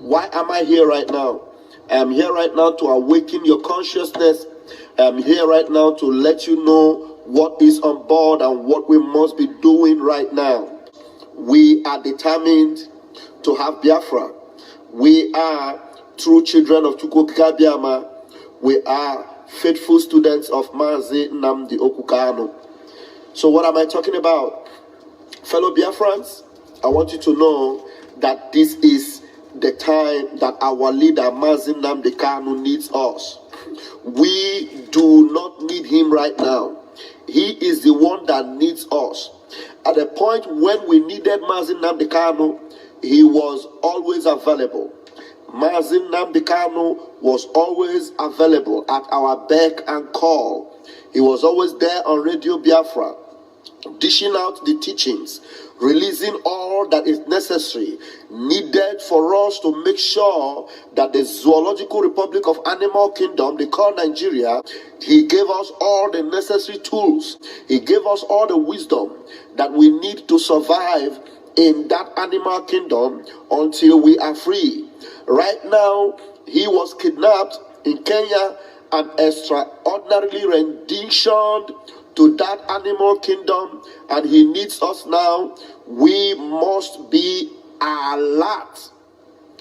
Why am I here right now? I am here right now to awaken your consciousness. I am here right now to let you know what is on board and what we must be doing right now. We are determined to have Biafra. We are true children of Chukwuka Biama. We are faithful students of Mazi Nnamdi Okukano. So what am I talking about? Fellow Biafrans, I want you to know that this is the time that our leader Mazi Nnamdi Kanu needs us. We do not need him right now. He is the one that needs us. At the point when we needed Mazi Nnamdi Kanu, he was always available. Mazi Nnamdi Kanu was always available at our beck and call. He was always there on Radio Biafra, dishing out the teachings, releasing all that is necessary, needed for us to make sure that the Zoological Republic of Animal Kingdom, they call Nigeria, he gave us all the necessary tools. He gave us all the wisdom that we need to survive in that animal kingdom until we are free. Right now, he was kidnapped in Kenya and extraordinarily renditioned to that animal kingdom, and he needs us now. We must be alert.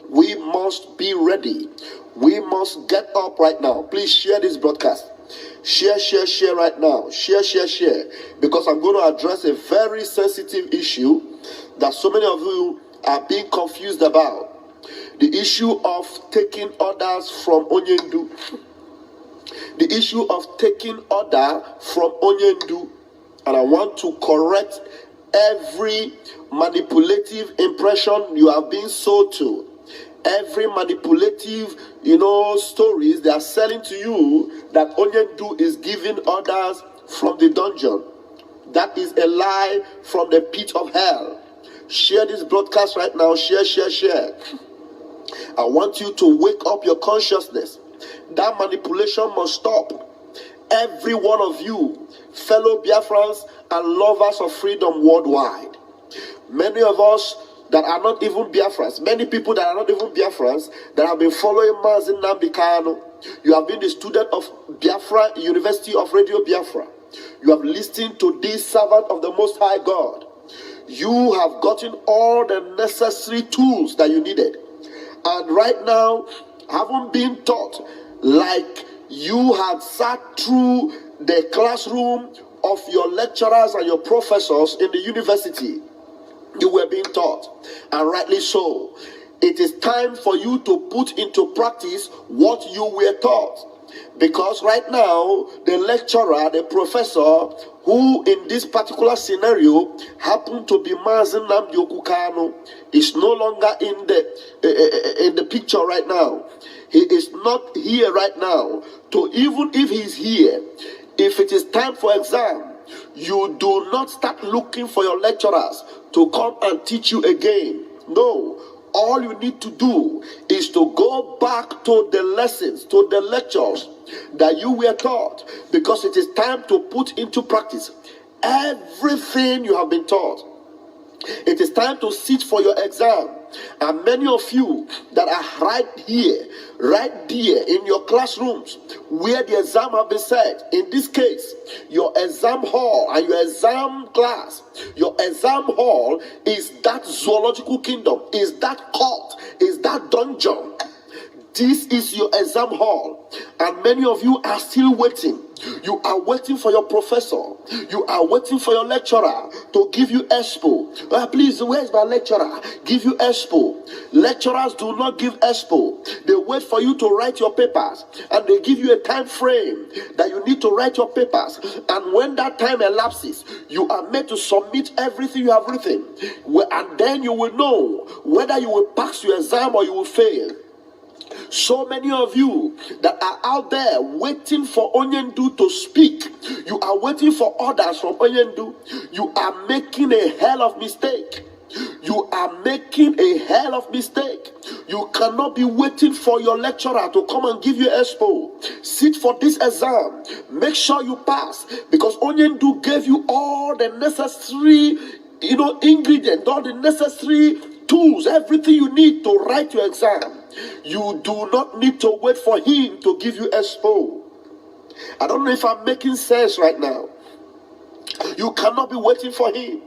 We must be ready. We must get up right now. Please share this broadcast. Share right now. Share. Because I'm going to address a very sensitive issue that so many of you are being confused about. The issue of taking orders from Onyendu. The issue of taking order from Onyendu. And I want to correct every manipulative impression you have been sold to. Every manipulative, stories they are selling to you that Onyendu is giving orders from the dungeon. That is a lie from the pit of hell. Share this broadcast right now. Share. I want you to wake up your consciousness. That manipulation must stop. Every one of you, fellow Biafrans and lovers of freedom worldwide. Many of us that are not even Biafrans, many people that are not even Biafrans, that have been following Mazi Nnamdi Kanu. You have been the student of Biafra, University of Radio Biafra. You have listened to this servant of the Most High God. You have gotten all the necessary tools that you needed. And right now, haven't been taught like you had sat through the classroom of your lecturers and your professors in the university. You were being taught, and rightly so. It is time for you to put into practice what you were taught. Because right now, the lecturer, the professor, who in this particular scenario happened to be Mazi Nnamdi Okukano, is no longer in the picture right now. He is not here right now. So even if he's here, if it is time for exam, you do not start looking for your lecturers to come and teach you again. No. All you need to do is to go back to the lessons, to the lectures that you were taught, because it is time to put into practice everything you have been taught. It is time to sit for your exam. And many of you that are right there in your classrooms where the exam have been set, in this case, your exam hall and your exam class, your exam hall is that zoological kingdom, is that cult, is that dungeon. This is your exam hall, and many of you are still waiting. You are waiting for your professor. You are waiting for your lecturer to give you expo. Please, where's my lecturer? Give you expo. Lecturers do not give expo. They wait for you to write your papers, and they give you a time frame that you need to write your papers. And when that time elapses, you are made to submit everything you have written, and then you will know whether you will pass your exam or you will fail. So many of you that are out there waiting for Onyendu to speak, you are waiting for orders from Onyendu, you are making a hell of mistake. You are making a hell of mistake. You cannot be waiting for your lecturer to come and give you expo. Sit for this exam. Make sure you pass, because Onyendu gave you all the necessary ingredients, all the necessary tools, everything you need to write your exam. You do not need to wait for him to give you expo. I don't know if I'm making sense right now. You cannot be waiting for him.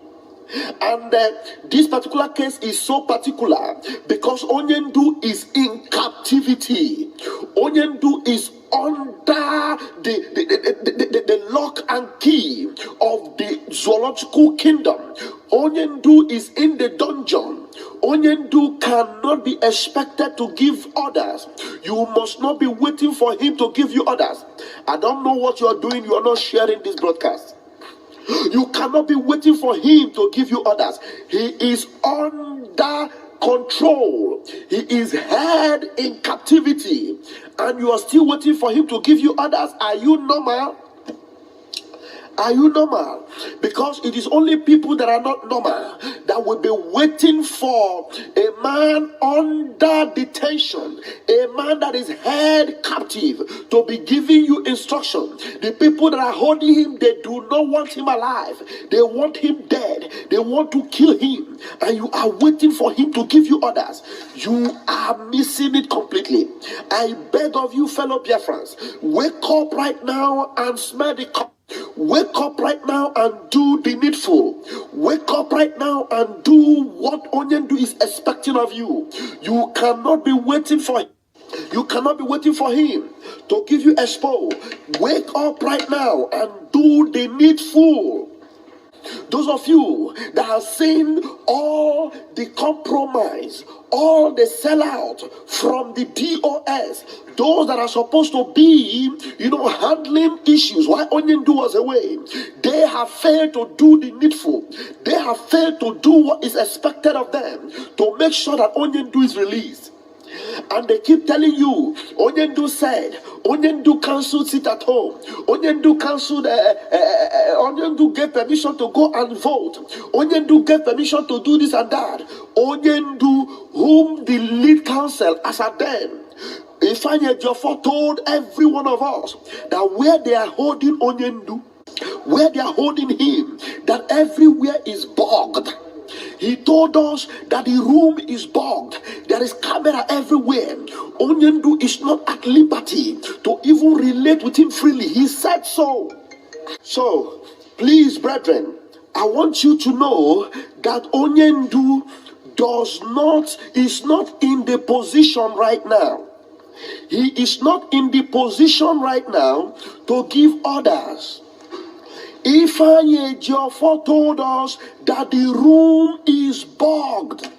And this particular case is so particular because Onyendu is in captivity. Onyendu is under the lock and key of the zoological kingdom. Onyendu is in the dungeon. Onyendu cannot be expected to give orders. You must not be waiting for him to give you orders. I don't know what you are doing. You are not sharing this broadcast. You cannot be waiting for him to give you orders. He is under control. He is held in captivity. And you are still waiting for him to give you orders. Are you normal? Are you normal? Because it is only people that are not normal that will be waiting for a man under detention, a man that is held captive, to be giving you instruction. The people that are holding him, they do not want him alive. They want him dead. They want to kill him. And you are waiting for him to give you orders. You are missing it completely. I beg of you, fellow Biafrans, wake up right now and smell the cup. Wake up right now and do the needful. Wake up right now and do what Onyendu is expecting of you. You cannot be waiting for him. You cannot be waiting for him to give you expo. Wake up right now and do the needful. Those of you that have seen all the compromise, all the sellout from the DOS, those that are supposed to be, handling issues while Onyendu was away, they have failed to do the needful. They have failed to do what is expected of them to make sure that Onyendu is released. And they keep telling you, Onyendu said, Onyendu canceled sit at home. Onyendu canceled, Onyendu gave permission to go and vote. Onyendu gave permission to do this and that. Onyendu, whom the lead counsel, as at then, Ifeanyi Ejiofor told every one of us that where they are holding Onyendu, where they are holding him, that everywhere is bogged. He told us that the room is bogged. There is camera everywhere. Onyendu is not at liberty to even relate with him freely. He said so. So, please, brethren, I want you to know that Onyendu is not in the position right now. He is not in the position right now to give orders. Ifeanyi Ejiofor told us that the room is bogged,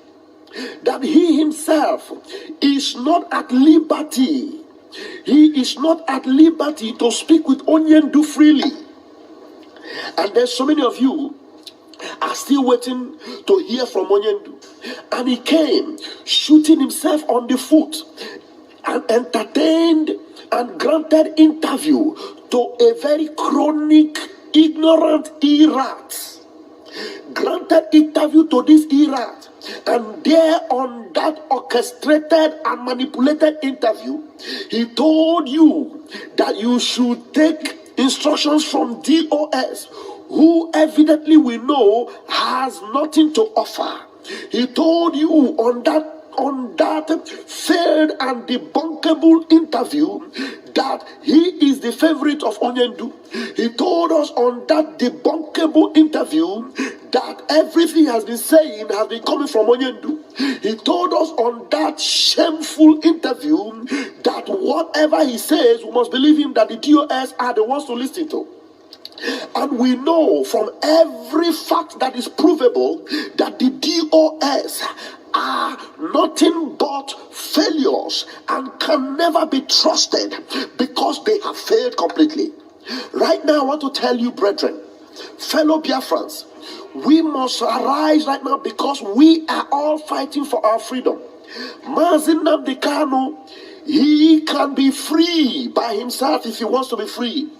that he himself is not at liberty. He is not at liberty to speak with Onyendu freely. And there's so many of you are still waiting to hear from Onyendu. And he came shooting himself on the foot and entertained and granted interview to a very chronic, ignorant erat. Granted interview to this erat. And there on that orchestrated and manipulated interview, he told you that you should take instructions from DOS, who evidently we know has nothing to offer. He told you on that failed and debunkable interview that he is the favorite of Onyendu. He told us on that debunkable interview that everything has been saying has been coming from Onyendu. He told us on that shameful interview that whatever he says, we must believe him, that the DOS are the ones to listen to. And we know from every fact that is provable that the DOS are nothing but failures and can never be trusted because they have failed completely. Right now, I want to tell you, brethren, fellow Biafrans, we must arise right now because we are all fighting for our freedom. Mazi Nnamdi Kanu, he can be free by himself if he wants to be free.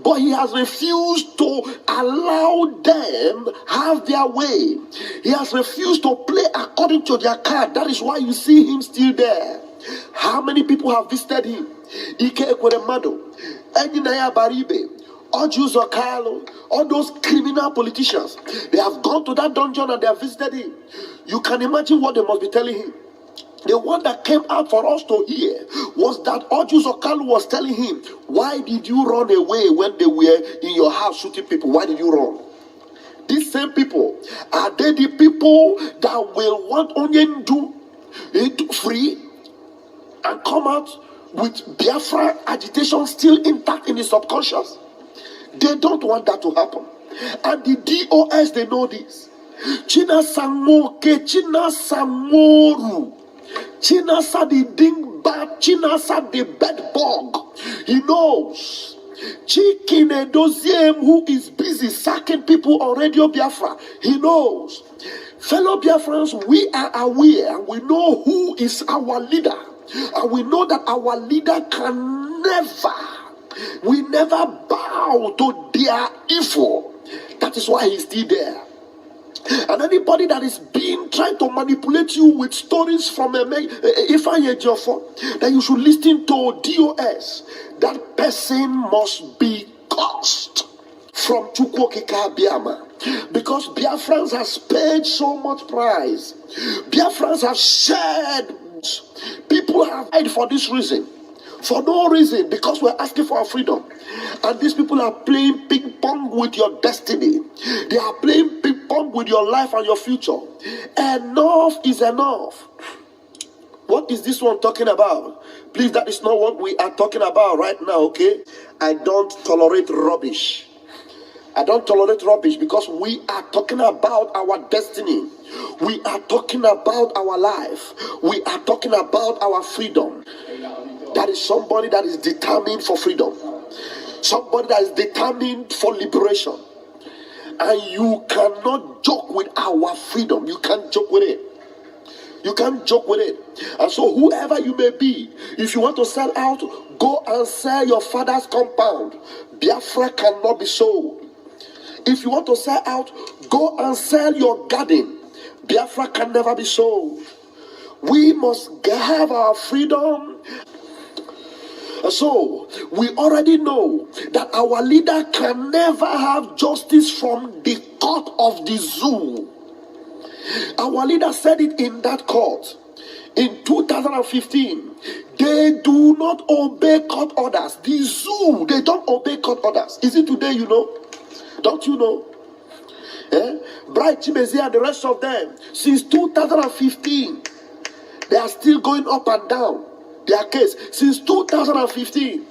But he has refused to allow them have their way. He has refused to play according to their card. That is why you see him still there. How many people have visited him? Ike Ekweremadu, Enyinaya Baribe, all Jews or Carlo, all those criminal politicians, they have gone to that dungeon and they have visited him. You can imagine what they must be telling him. The one that came out for us to hear was that Ojus Okalu was telling him, why did you run away when they were in your house shooting people? Why did you run? These same people, are they the people that will want Onyendu free and come out with Biafra agitation still intact in the subconscious? They don't want that to happen. And the DOS, they know this. China Samoke, China Samoru, China sa the dingbat, China sa the bed bug. He knows. Chicken Edoziem, who is busy sacking people on Radio Biafra, he knows. Fellow Biafrans, we are aware and we know who is our leader. And we know that our leader can never bow to their evil. That is why he's still there. And anybody that is trying to manipulate you with stories from Ifeanyi Ejiofor that you should listen to DOS, that person must be cursed from Chukwokika Biama. Because Biafrans has paid so much price. Biafrans have shed. People have died for this reason. For no reason, because we're asking for our freedom. And these people are playing ping pong with your destiny. They are playing ping pong with your life and your future. Enough is enough. What is this one talking about? Please, that is not what we are talking about right now, okay? I don't tolerate rubbish. I don't tolerate rubbish because we are talking about our destiny. We are talking about our life. We are talking about our freedom. That is somebody that is determined for freedom. Somebody that is determined for liberation. And you cannot joke with our freedom. You can't joke with it. You can't joke with it. And so whoever you may be, if you want to sell out, go and sell your father's compound. Biafra cannot be sold. If you want to sell out, go and sell your garden. Biafra can never be sold. We must have our freedom. So, we already know that our leader can never have justice from the court of the zoo. Our leader said it in that court in 2015. They do not obey court orders. The zoo, they don't obey court orders. Is it today, you know? Don't you know? Bright Chimezi and the rest of them, since 2015, they are still going up and down. Their case since 2015,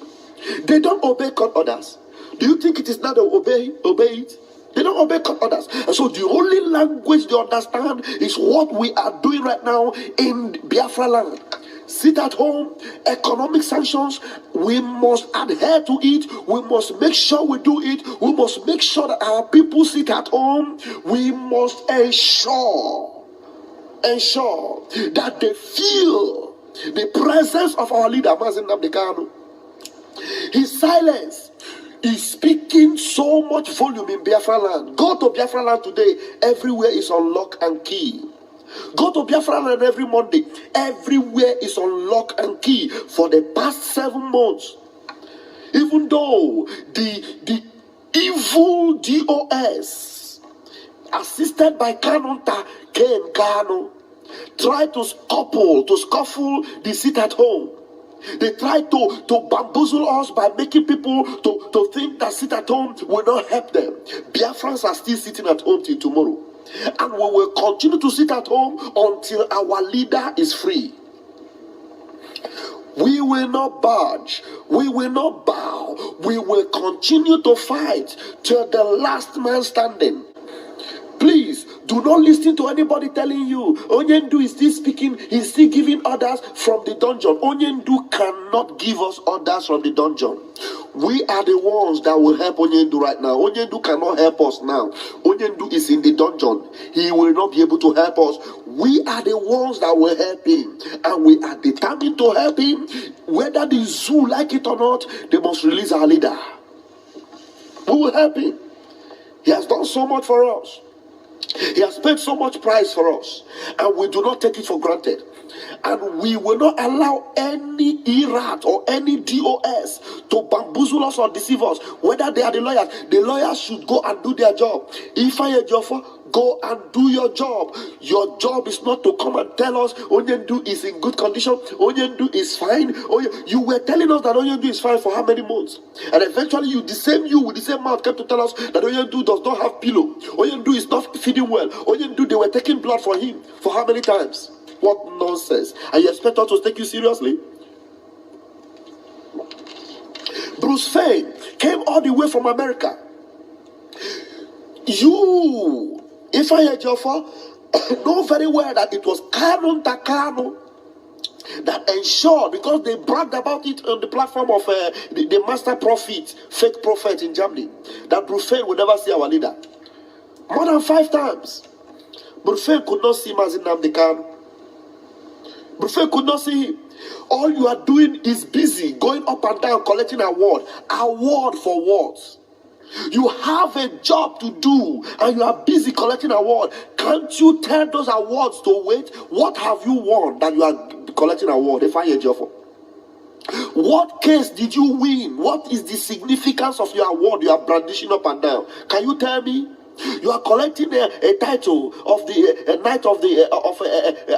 they don't obey court orders. Do you think it is not to obey it? They don't obey court orders. And so the only language they understand is what we are doing right now in Biafra land. Sit at home, economic sanctions, we must adhere to it. We must make sure we do it. We must make sure that our people sit at home. We must ensure that they feel the presence of our leader, Mazen Namdekano. His silence is speaking so much volume in Biafra land. Go to Biafra land today, everywhere is on lock and key. Go to Biafra land every Monday, everywhere is on lock and key for the past 7 months. Even though the evil DOS, assisted by Kanonta Ken Kano, try to scuffle the sit at home. They try to bamboozle us by making people to think that sit at home will not help them. Biafrans are still sitting at home till tomorrow. And we will continue to sit at home until our leader is free. We will not budge. We will not bow. We will continue to fight till the last man standing. Please, do not listen to anybody telling you, Onyendu is still speaking, he's still giving orders from the dungeon. Onyendu cannot give us orders from the dungeon. We are the ones that will help Onyendu right now. Onyendu cannot help us now. Onyendu is in the dungeon. He will not be able to help us. We are the ones that will help him. And we are determined to help him. Whether the zoo like it or not, they must release our leader. We will help him. He has done so much for us. He has paid so much price for us, and we do not take it for granted. And we will not allow any ERAT or any DOS to bamboozle us or deceive us. Whether they are the lawyers should go and do their job. If I go and do your job. Your job is not to come and tell us Onyendu is in good condition, Onyendu is fine. You were telling us that Onyendu is fine for how many months? And eventually with the same mouth came to tell us that Onyendu does not have pillow. Onyendu is not feeding well. Onyendu, they were taking blood for him for how many times? What nonsense. And you expect us to take you seriously? Bruce Fane came all the way from America. You, if I heard your father, know very well that it was Canon Takano that ensured, because they bragged about it on the platform of the master prophet, fake prophet in Germany, that Bruce Fane would never see our leader. More than 5 times. Bruce Fane could not see Mazin Nnamdi Kanu. Bruce Fane could not see him. All you are doing is busy going up and down collecting award. Award for what? You have a job to do and you are busy collecting award. Can't you tell those awards to wait? What have you won that you are collecting award? If I hear you for what case did you win? What is the significance of your award you are brandishing up and down? Can you tell me? You are collecting a title of the Knight of the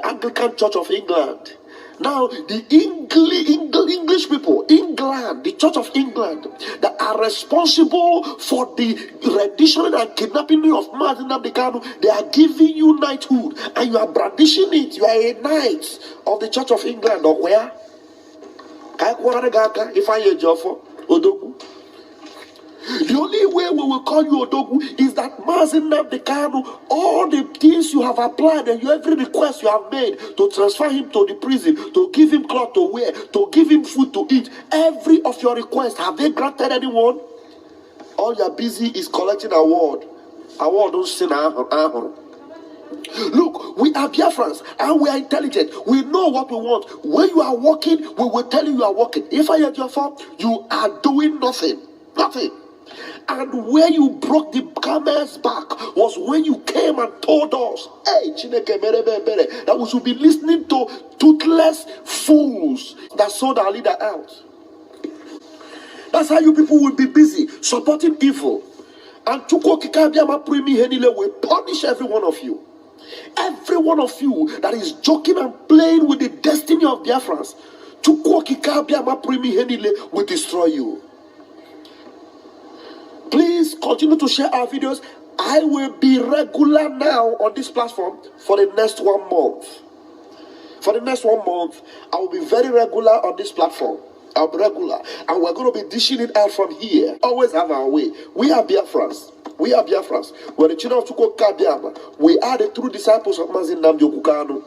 Anglican Church of England. Now, the English people, England, the Church of England, that are responsible for the rendition and kidnapping of Mazin Nnamdi Kanu, they are giving you knighthood, and you are brandishing it. You are a knight of the Church of England, or where? If I hear Joffo, Odogu. The only way we will call you Odogu is that Mazin Nnamdi Kanu, all the things you have applied and every request you have made to transfer him to the prison, to give him cloth to wear, to give him food to eat, every of your requests, have they granted anyone? All you are busy is collecting award. Award don't sin. Look, we are Biafrans and we are intelligent. We know what we want. When you are working, we will tell you are working. If I hear your fault, you are doing nothing. Nothing. And where you broke the camel's back was when you came and told us, hey, Chineke mere mere, that we should be listening to toothless fools that sold our leader out. That's how you people will be busy supporting evil. And Chukwu Kikabiama Primi Henile will punish every one of you. Every one of you that is joking and playing with the destiny of Biafrans, Chukwu Kikabiama Primi Henile will destroy you. Please continue to share our videos. I will be regular now on this platform for the next 1 month. For the next 1 month, I will be very regular on this platform. I'll be regular. And we're going to be dishing it out from here. Always have our way. We are Biafrans. We are Biafrans. We're the children of Chukwu Kabiama. We are the true disciples of Mazin Nnamdi Kanu.